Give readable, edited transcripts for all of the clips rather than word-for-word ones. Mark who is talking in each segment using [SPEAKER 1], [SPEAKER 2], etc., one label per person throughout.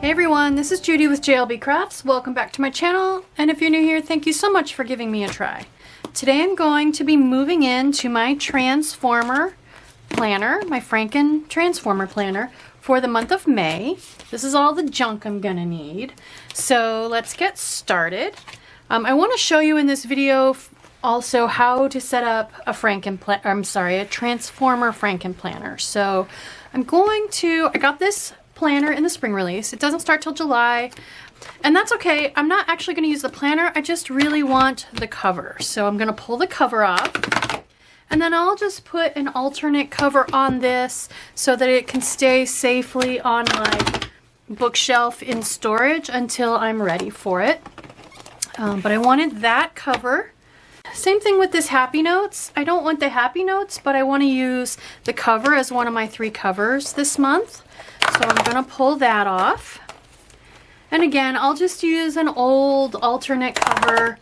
[SPEAKER 1] Hey everyone, this is Judy with JLBCrafts. Welcome back to my channel, and if you're new here, thank you so much for giving me a try. Today I'm going to be moving into my Transformer planner, my Franken Transformer planner for the month of May. This is all the junk I'm gonna need. So let's get started. I want to show you in this video also how to set up a a Transformer Franken planner. So I got this planner in the spring release. It doesn't start till July, and that's okay. I'm not actually going to use the planner. I just really want the cover. So I'm going to pull the cover off, and then I'll just put an alternate cover on this so that it can stay safely on my bookshelf in storage until I'm ready for it. But I wanted that cover. Same thing with this Happy Notes. I don't want the Happy Notes, but I want to use the cover as one of my 3 covers this month. So I'm going to pull that off. And again, I'll just use an old alternate cover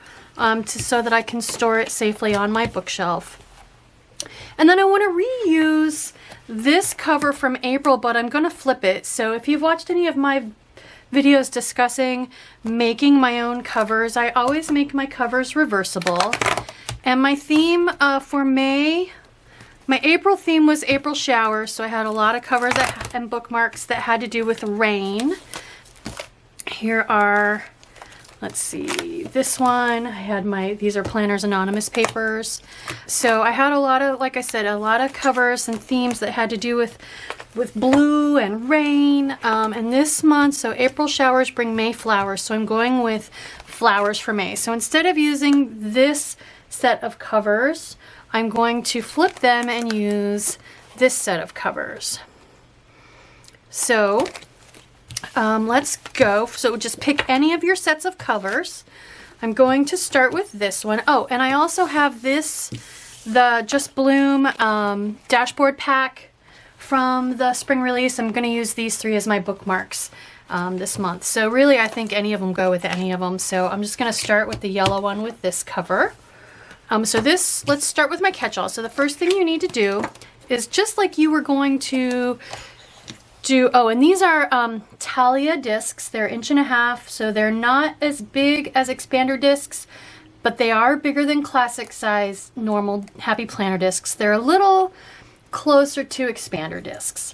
[SPEAKER 1] so that I can store it safely on my bookshelf. And then I want to reuse this cover from April, but I'm going to flip it. So if you've watched any of my videos discussing making my own covers, I always make my covers reversible. And my theme for May, my April theme was April showers, so I had a lot of covers and bookmarks that had to do with rain. Here are, let's see, this one, I had these are Planners Anonymous papers. So I had a lot of, like I said, a lot of covers and themes that had to do with blue and rain. And this month, so April showers bring May flowers, so I'm going with flowers for May. So instead of using this set of covers, I'm going to flip them and use this set of covers. So let's go. So just pick any of your sets of covers. I'm going to start with this one. Oh, and I also have the Just Bloom dashboard pack from the spring release. I'm going to use these 3 as my bookmarks this month. So really, I think any of them go with any of them. So I'm just going to start with the yellow one with this cover. Let's start with my catch-all. So the first thing you need to do is just like you were going to do, and these are Talia discs. They're 1.5 inches, so they're not as big as expander discs, but they are bigger than classic size normal Happy Planner discs. They're a little closer to expander discs.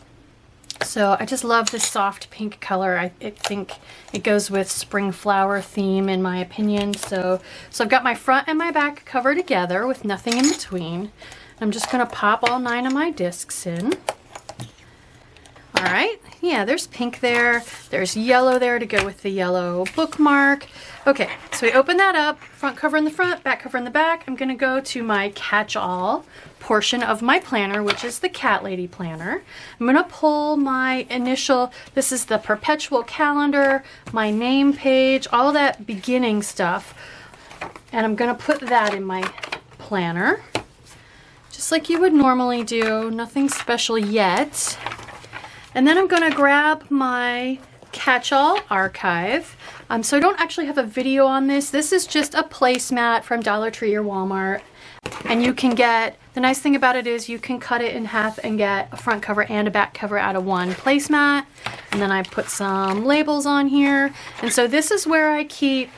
[SPEAKER 1] So I just love this soft pink color. I think it goes with spring flower theme in my opinion. So I've got my front and my back cover together with nothing in between. I'm just going to pop all 9 of my discs in. All right, yeah, there's pink there. There's yellow there to go with the yellow bookmark. Okay, so we open that up, front cover in the front, back cover in the back. I'm gonna go to my catch-all portion of my planner, which is the Cat Lady planner. I'm gonna pull my initial, this is the perpetual calendar, my name page, all that beginning stuff. And I'm gonna put that in my planner, just like you would normally do, nothing special yet. And then I'm going to grab my catch-all archive. So I don't actually have a video on this. This is just a placemat from Dollar Tree or Walmart. And you can get, the nice thing about it is you can cut it in half and get a front cover and a back cover out of one placemat. And then I put some labels on here. And so this is where I keep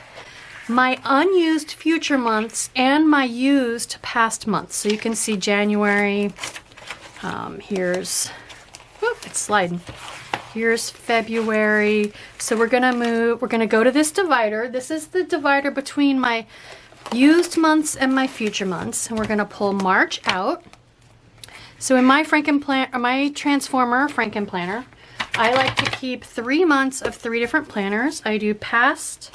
[SPEAKER 1] my unused future months and my used past months. So you can see January, it's sliding. Here's February. So we're gonna go to this divider. This is the divider between my used months and my future months. And we're gonna pull March out. So in my Transformer Franken planner, I like to keep 3 months of 3 different planners. I do previous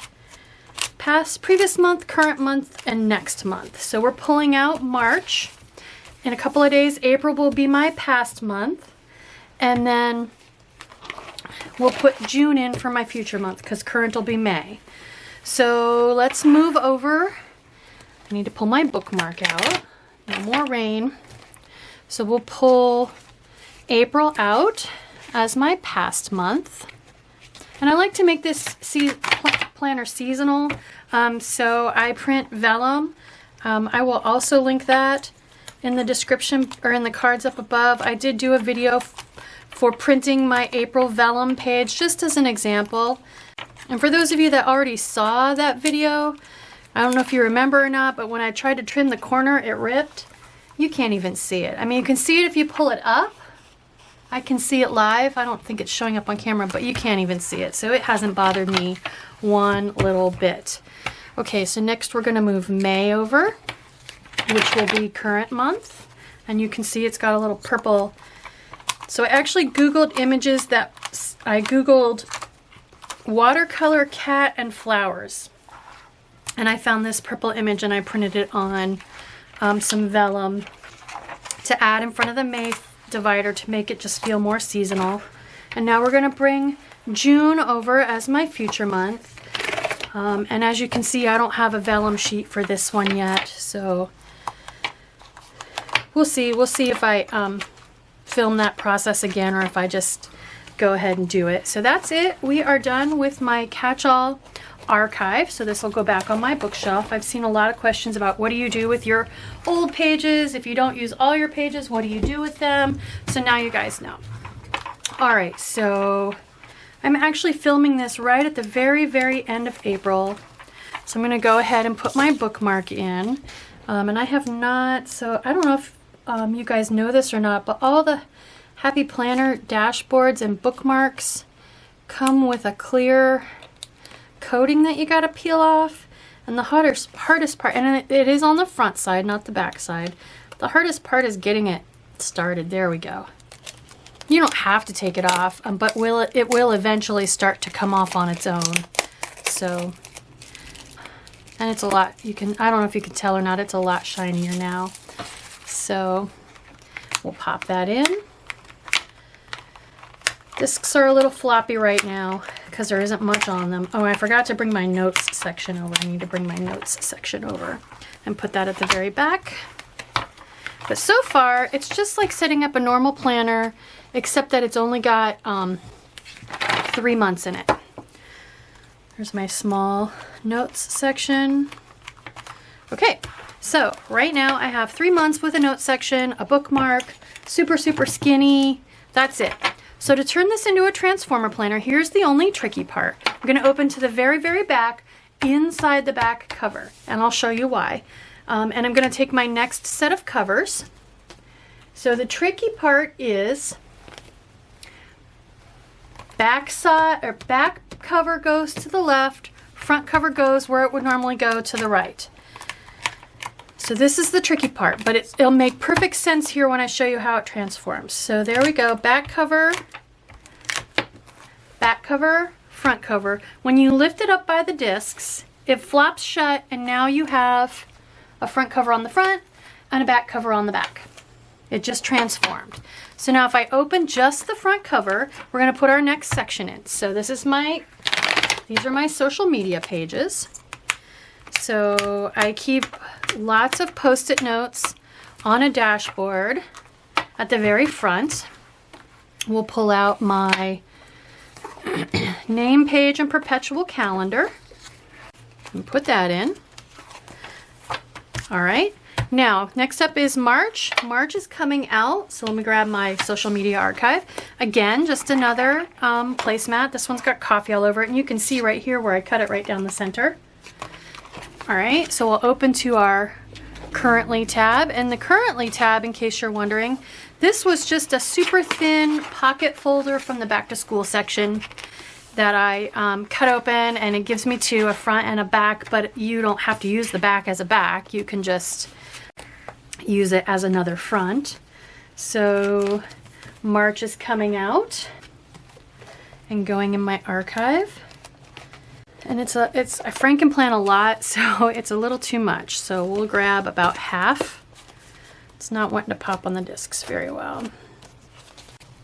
[SPEAKER 1] month, current month, and next month. So we're pulling out March. In a couple of days, April will be my past month. And then we'll put June in for my future month because current will be May. So let's move over. I need to pull my bookmark out. No more rain. So we'll pull April out as my past month. And I like to make this planner seasonal. So I print vellum. I will also link that in the description or in the cards up above. I did do a video for printing my April vellum page, just as an example. And for those of you that already saw that video, I don't know if you remember or not, but when I tried to trim the corner, it ripped. You can't even see it. I mean, you can see it if you pull it up. I can see it live. I don't think it's showing up on camera, but you can't even see it. So it hasn't bothered me one little bit. Okay, so next we're gonna move May over, which will be current month. And you can see it's got a little purple. So I actually Googled images I Googled watercolor cat and flowers. And I found this purple image and I printed it on some vellum to add in front of the May divider to make it just feel more seasonal. And now we're gonna bring June over as my future month. And as you can see, I don't have a vellum sheet for this one yet, so we'll see if I film that process again or if I just go ahead and do it. So that's it. We are done with my catch-all archive. So this will go back on my bookshelf. I've seen a lot of questions about what do you do with your old pages? If you don't use all your pages, what do you do with them? So now you guys know. All right, so I'm actually filming this right at the very, very end of April. So I'm gonna go ahead and put my bookmark in. And I have not, so I don't know if you guys know this or not, but all the Happy Planner dashboards and bookmarks come with a clear coating that you gotta peel off. And the hardest part, and it is on the front side, not the back side. The hardest part is getting it started. There we go. You don't have to take it off, but it will eventually start to come off on its own. So, and it's a lot, I don't know if you can tell or not, it's a lot shinier now. So we'll pop that in. Discs are a little floppy right now because there isn't much on them. Oh, I forgot to bring my notes section over. I need to bring my notes section over and put that at the very back. But so far, it's just like setting up a normal planner, except that it's only got 3 months in it. There's my small notes section. Okay, so right now I have 3 months with a note section, a bookmark, super, super skinny. That's it. So to turn this into a transformer planner, here's the only tricky part. I'm going to open to the very, very back, inside the back cover, and I'll show you why. And I'm going to take my next set of covers. So the tricky part is back cover goes to the left, front cover goes where it would normally go to the right. So this is the tricky part, but it'll make perfect sense here when I show you how it transforms. So there we go, back cover, front cover. When you lift it up by the discs, it flops shut and now you have a front cover on the front and a back cover on the back. It just transformed. So now if I open just the front cover, we're gonna put our next section in. So these are my social media pages. So I keep lots of Post-it notes on a dashboard at the very front. We'll pull out my name page and perpetual calendar and put that in. All right, now next up is March. March is coming out, so let me grab my social media archive. Again, just another placemat. This one's got coffee all over it, and you can see right here where I cut it right down the center. All right, so we'll open to our Currently tab, and the Currently tab, in case you're wondering, this was just a super thin pocket folder from the back to school section that I cut open, and it gives me a front and a back, but you don't have to use the back as a back. You can just use it as another front. So March is coming out and going in my archive. And I frankenplan a lot, so it's a little too much. So we'll grab about half. It's not wanting to pop on the discs very well.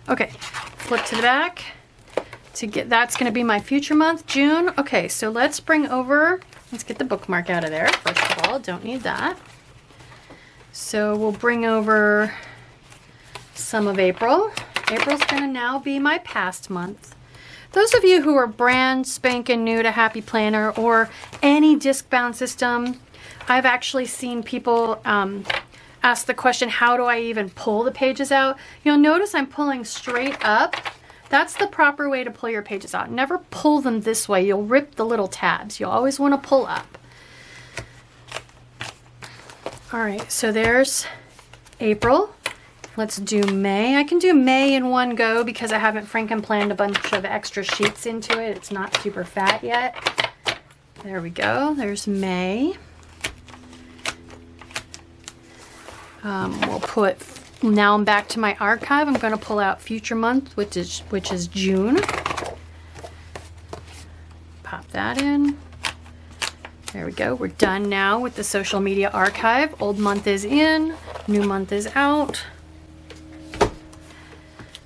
[SPEAKER 1] Okay, flip to the back. That's gonna be my future month, June. Okay, so let's get the bookmark out of there. First of all, don't need that. So we'll bring over some of April. April's gonna now be my past month. Those of you who are brand spanking new to Happy Planner or any disc bound system, I've actually seen people ask the question, how do I even pull the pages out? You'll notice I'm pulling straight up. That's the proper way to pull your pages out. Never pull them this way. You'll rip the little tabs. You'll always want to pull up. All right, so there's April. Let's do May. I can do May in one go because I haven't planned a bunch of extra sheets into it. It's not super fat yet. There we go. There's May. We'll put, now I'm back to my archive. I'm going to pull out future month, which is June. Pop that in. There we go. We're done now with the social media archive. Old month is in, new month is out.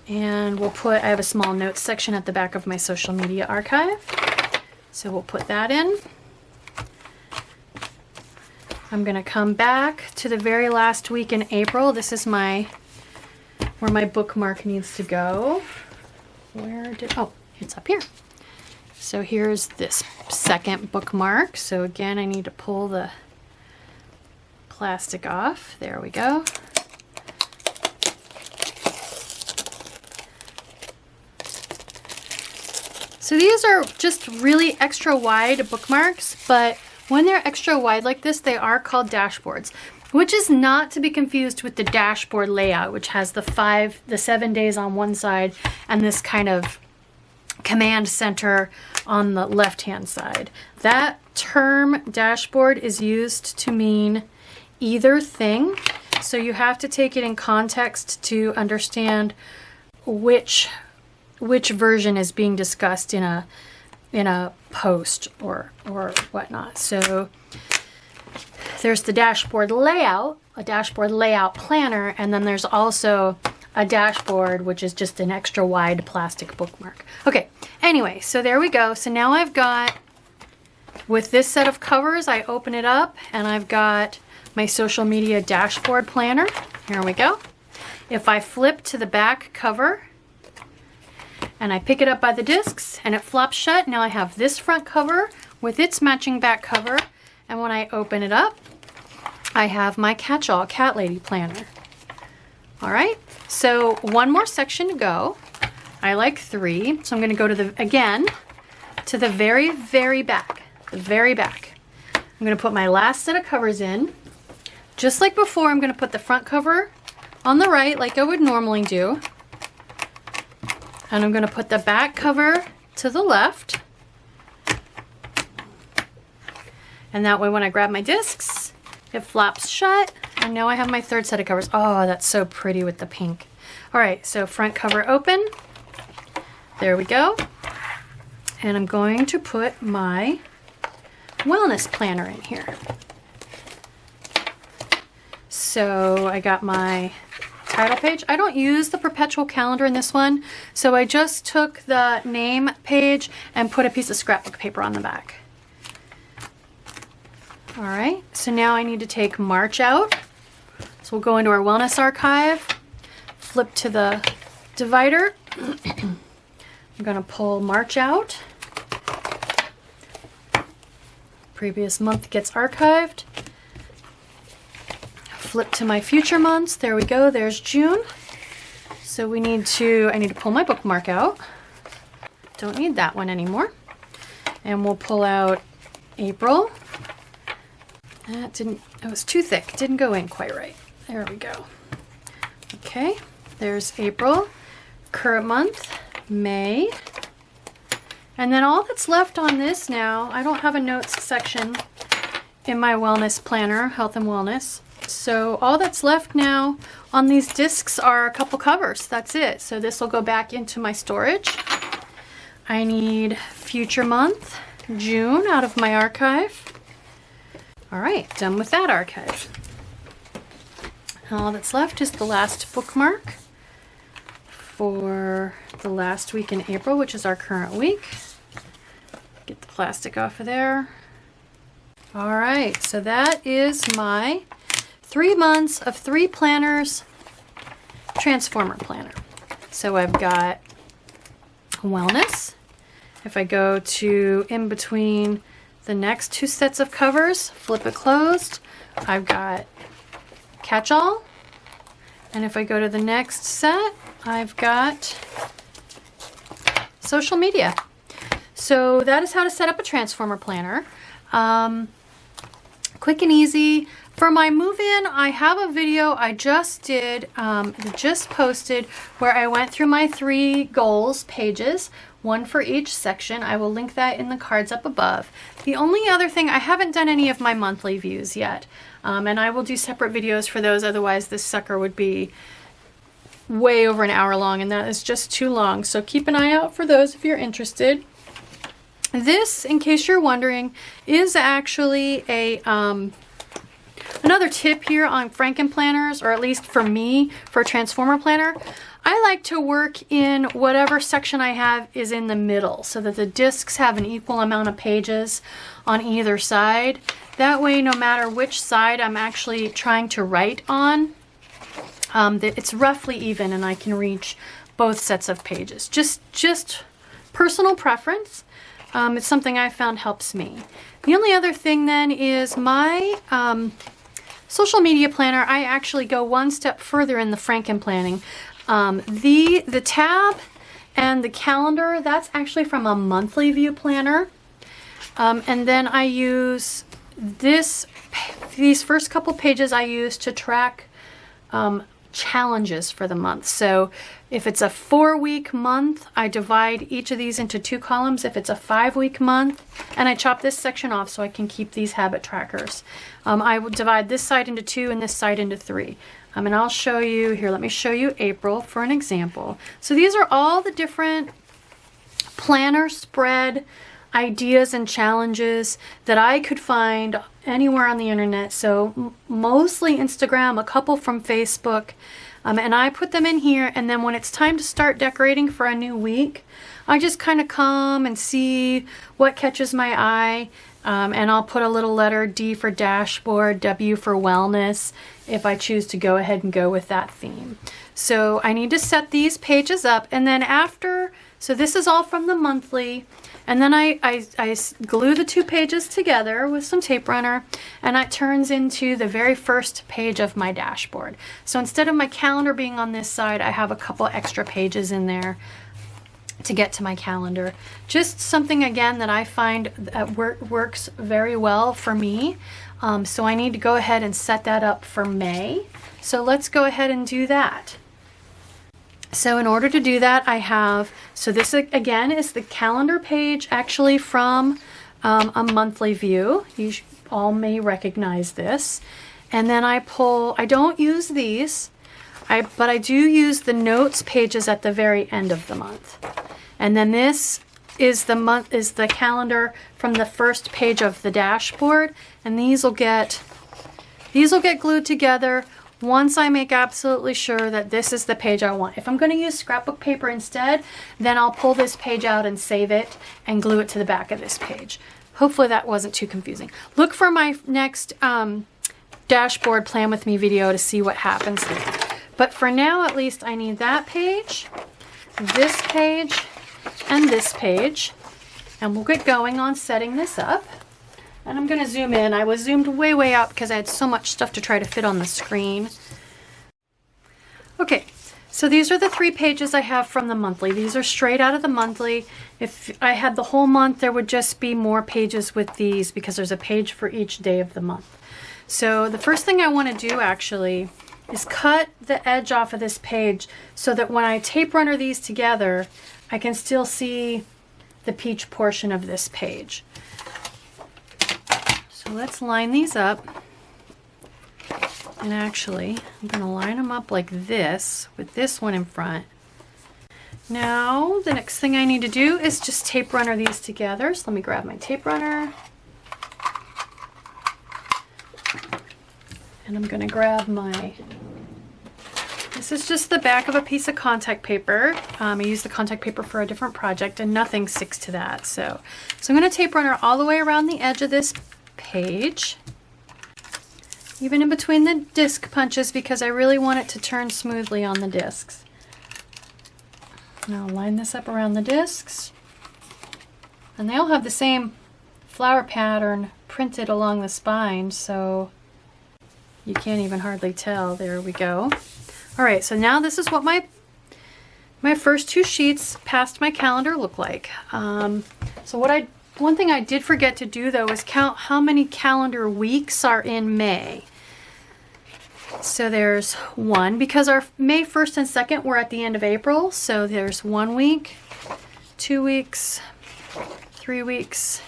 [SPEAKER 1] And we'll put, I have a small notes section at the back of my social media archive. So we'll put that in. I'm gonna come back to the very last week in April. This is where my bookmark needs to go. Oh, it's up here. So here's this second bookmark. So again, I need to pull the plastic off. There we go. So these are just really extra wide bookmarks, but when they're extra wide like this, they are called dashboards, which is not to be confused with the dashboard layout, which has the 7 days on one side and this kind of command center on the left-hand side. That term dashboard is used to mean either thing, so you have to take it in context to understand which version is being discussed in a post or whatnot. So there's the dashboard layout, a dashboard layout planner, and then there's also a dashboard, which is just an extra wide plastic bookmark. Okay, anyway, so there we go. So now I've got, with this set of covers, I open it up and I've got my social media dashboard planner. Here we go. If I flip to the back cover and I pick it up by the discs and it flops shut, now I have this front cover with its matching back cover, and when I open it up, I have my catch-all cat lady planner. All right, so one more section to go. I like 3, so I'm going to go to the very, very back, the very back. I'm going to put my last set of covers in. Just like before, I'm going to put the front cover on the right like I would normally do. And I'm going to put the back cover to the left. And that way when I grab my discs, it flops shut. And now I have my third set of covers. Oh, that's so pretty with the pink. All right, so front cover open. There we go. And I'm going to put my wellness planner in here. So I got my title page. I don't use the perpetual calendar in this one, so I just took the name page and put a piece of scrapbook paper on the back. All right, so now I need to take March out. So we'll go into our wellness archive, flip to the divider. I'm gonna pull March out. Previous month gets archived. Flip to my future months. There we go. There's June. So I need to pull my bookmark out. Don't need that one anymore. And we'll pull out April. It was too thick. It didn't go in quite right. There we go. Okay, there's April. Current month, May. And then all that's left on this now, I don't have a notes section in my wellness planner, health and wellness. So all that's left now on these discs are a couple covers. That's it. So this will go back into my storage. I need future month, June, out of my archive. All right, done with that archive. All that's left is the last bookmark for the last week in April, which is our current week. Get the plastic off of there. All right, so that is my 3 months of 3 planners transformer planner. So I've got wellness. If I go to in between the next 2 sets of covers, flip it closed, I've got catch-all. And if I go to the next set, I've got social media. So that is how to set up a transformer planner. Quick and easy. For my move-in, I have a video I just did, just posted, where I went through my 3 goals pages, one for each section. I will link that in the cards up above. The only other thing, I haven't done any of my monthly views yet, and I will do separate videos for those, otherwise this sucker would be way over an hour long, and that is just too long. So keep an eye out for those if you're interested. This, in case you're wondering, is actually a another tip here on Franken planners, or at least for me, for a transformer planner. I like to work in whatever section I have is in the middle, so that the discs have an equal amount of pages on either side. That way, no matter which side I'm actually trying to write on, it's roughly even and I can reach both sets of pages. Just personal preference. It's something I found helps me. The only other thing then is my social media planner. I actually go one step further in the Franken planning. The tab and the calendar, that's actually from a monthly view planner. And then I use these first couple pages I use to track challenges for the month. So if it's a 4-week month, I divide each of these into 2 columns. If it's a 5-week month, and I chop this section off so I can keep these habit trackers. I will divide this side into 2 and this side into 3. And I'll show you here. Let me show you April for an example. So these are all the different planner spread ideas and challenges that I could find anywhere on the internet. So mostly Instagram, a couple from Facebook, and I put them in here. And then when it's time to start decorating for a new week, I just kind of come and see what catches my eye. And I'll put a little letter, D for dashboard, W for wellness, if I choose to go ahead and go with that theme. So I need to set these pages up, and then after, so this is all from the monthly, and then I glue the 2 pages together with some tape runner, and it turns into the very first page of my dashboard. So instead of my calendar being on this side, I have a couple extra pages in there to get to my calendar. Just something, again, that I find that works very well for me. So I need to go ahead and set that up for May. So let's go ahead and do that. So in order to do that, I have, so this again is the calendar page, actually from a monthly view. You all may recognize this. And then I don't use these, but I do use the notes pages at the very end of the month. And then this is the calendar from the first page of the dashboard, and these will get glued together once I make absolutely sure that this is the page I want. If I'm going to use scrapbook paper instead, then I'll pull this page out and save it and glue it to the back of this page. Hopefully that wasn't too confusing. Look for my next dashboard plan with me video to see what happens there. But for now, at least, I need that page, this page, and this page, and we'll get going on setting this up. And I'm going to zoom in. I was zoomed way out because I had so much stuff to try to fit on the screen. Okay, so these are the 3 pages I have from the monthly. These are straight out of the monthly. If I had the whole month, there would just be more pages with these because there's a page for each day of the month. So the first thing I want to do actually is cut the edge off of this page so that when I tape runner these together, I can still see the peach portion of this page. So let's line these up. And actually, I'm going to line them up like this with this one in front. Now, the next thing I need to do is just tape runner these together. So let me grab my tape runner. And I'm going to grab my, this is just the back of a piece of contact paper. I use the contact paper for a different project and nothing sticks to that. So I'm going to tape runner all the way around the edge of this page, even in between the disc punches, because I really want it to turn smoothly on the discs. Now I'll line this up around the discs, and they all have the same flower pattern printed along the spine, so You can't even hardly tell. There we go. All right, so now this is what my first 2 sheets past my calendar look like. So one thing I did forget to do though is count how many calendar weeks are in May. So there's 1, because our May 1st and 2nd were at the end of April. So there's 1 week, 2 weeks, 3 weeks,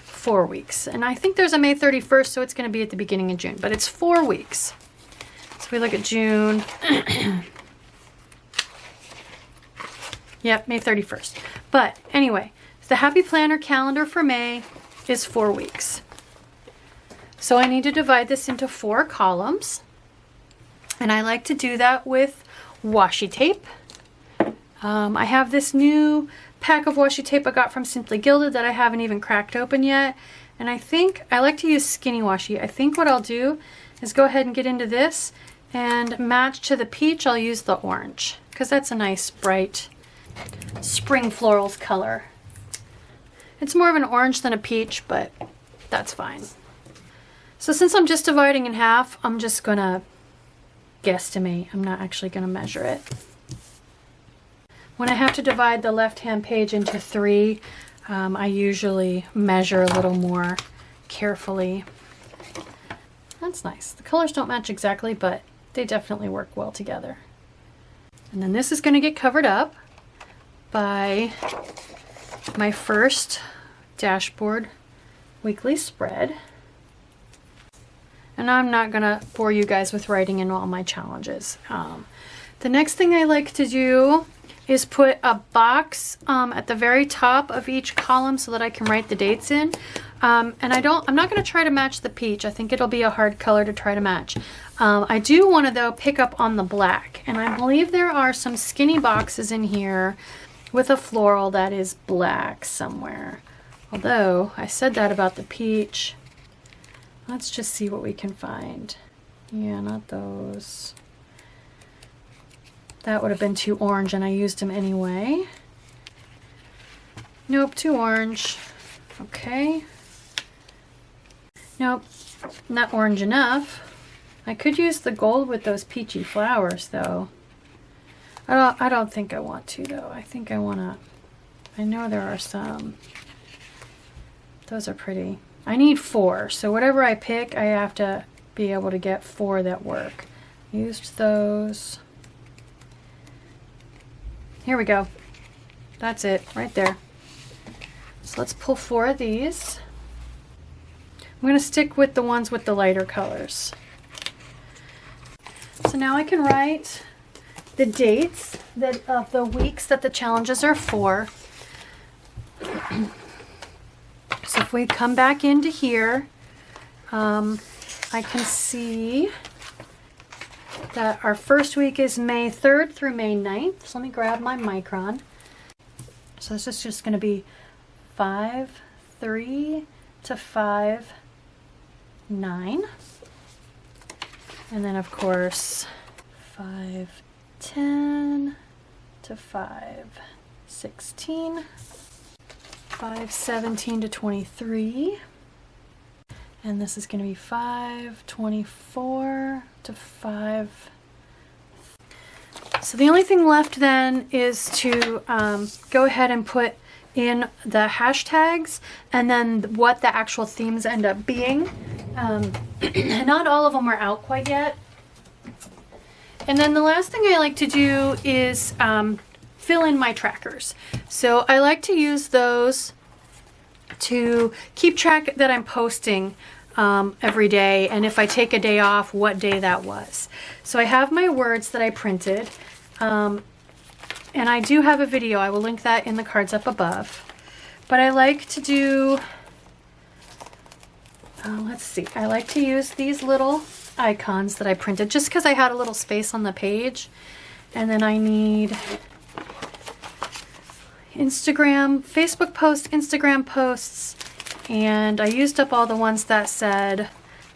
[SPEAKER 1] 4 weeks. And I think there's a May 31st, so it's going to be at the beginning of June, but it's 4 weeks. So we look at June. Yep, May 31st. But anyway, the Happy Planner calendar for May is 4 weeks. So I need to divide this into 4 columns. And I like to do that with washi tape. I have this new pack of washi tape I got from Simply Gilded that I haven't even cracked open yet. And I think I like to use skinny washi. I think what I'll do is go ahead and get into this and match to the peach. I'll use the orange because that's a nice bright spring florals color. It's more of an orange than a peach, but that's fine. So since I'm just dividing in half, I'm just gonna guesstimate. I'm not actually gonna measure it. When I have to divide the left-hand page into 3, I usually measure a little more carefully. That's nice. The colors don't match exactly, but they definitely work well together. And then this is going to get covered up by my first dashboard weekly spread. And I'm not going to bore you guys with writing in all my challenges. The next thing I like to do is put a box at the very top of each column so that I can write the dates in. And I'm not going to try to match the peach. I think it'll be a hard color to try to match. I do want to though pick up on the black, and I believe there are some skinny boxes in here with a floral that is black somewhere. Although I said that about the peach. Let's just see what we can find. Yeah, not those. That would have been too orange and I used them anyway. Nope, too orange. Okay. Nope, not orange enough. I could use the gold with those peachy flowers though. I don't think I want to though. I think I want to, I know there are some. Those are pretty. I need 4, so whatever I pick, I have to be able to get 4 that work. Used those. Here we go. That's it, right there. So let's pull 4 of these. I'm going to stick with the ones with the lighter colors. So now I can write the dates of the weeks that the challenges are for. So if we come back into here, I can see that our first week is May 3rd through May 9th. So let me grab my micron. So this is just going to be 5/3 to 5/9. And then of course 5/10 to 5/16. 5/17 to 23, and this is going to be 5/24 to 5. So the only thing left then is to go ahead and put in the hashtags and then what the actual themes end up being. Not all of them are out quite yet. And then the last thing I like to do is fill in my trackers. So I like to use those to keep track that I'm posting every day, and if I take a day off, what day that was. So I have my words that I printed, and I do have a video. I will link that in the cards up above. But I like to do, let's see, I like to use these little icons that I printed just because I had a little space on the page. And then I need Instagram, Facebook posts, Instagram posts, and I used up all the ones that said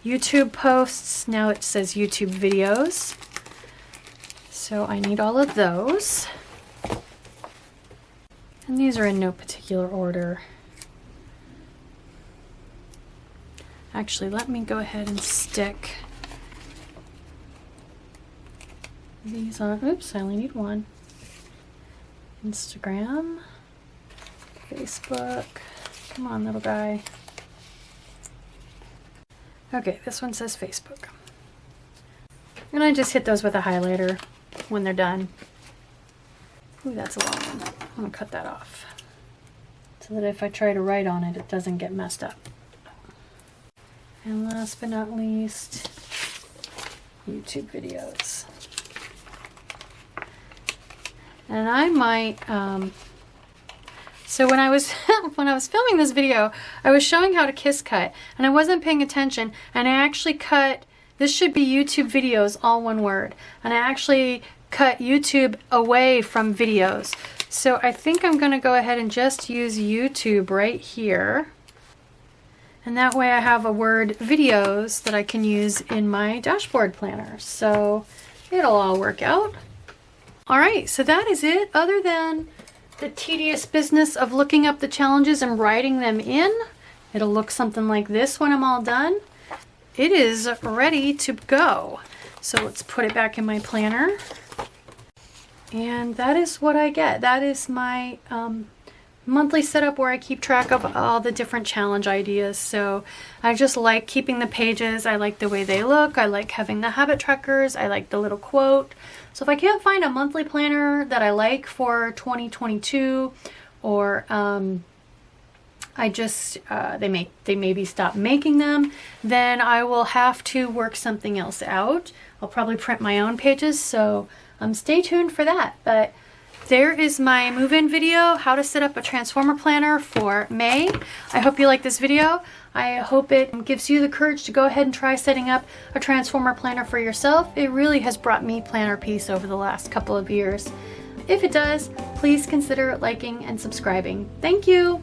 [SPEAKER 1] YouTube posts. Now it says YouTube videos. So I need all of those. And these are in no particular order. Actually, let me go ahead and stick these on, oops, I only need one. Instagram, Facebook, come on little guy. Okay, this one says Facebook. And I just hit those with a highlighter when they're done. Ooh, that's a long one. I'm gonna cut that off so that if I try to write on it, it doesn't get messed up. And last but not least, YouTube videos. And I might, so when I was when I was filming this video, I was showing how to kiss cut, and I wasn't paying attention, and I actually cut, this should be YouTube videos, all one word, and I actually cut YouTube away from videos. So I think I'm gonna go ahead and just use YouTube right here. And that way I have a word videos that I can use in my dashboard planner. So it'll all work out. All right, so that is it. Other than the tedious business of looking up the challenges and writing them in, it'll look something like this when I'm all done. It is ready to go. So let's put it back in my planner. And that is what I get. That is my monthly setup where I keep track of all the different challenge ideas. So I just like keeping the pages. I like the way they look. I like having the habit trackers. I like the little quote. So if I can't find a monthly planner that I like for 2022, or I just they maybe stop making them, then I will have to work something else out. I'll probably print my own pages, so stay tuned for that. But there is my move-in video, how to set up a transformer planner for May. I hope you like this video. I hope it gives you the courage to go ahead and try setting up a transformer planner for yourself. It really has brought me planner peace over the last couple of years. If it does, please consider liking and subscribing. Thank you.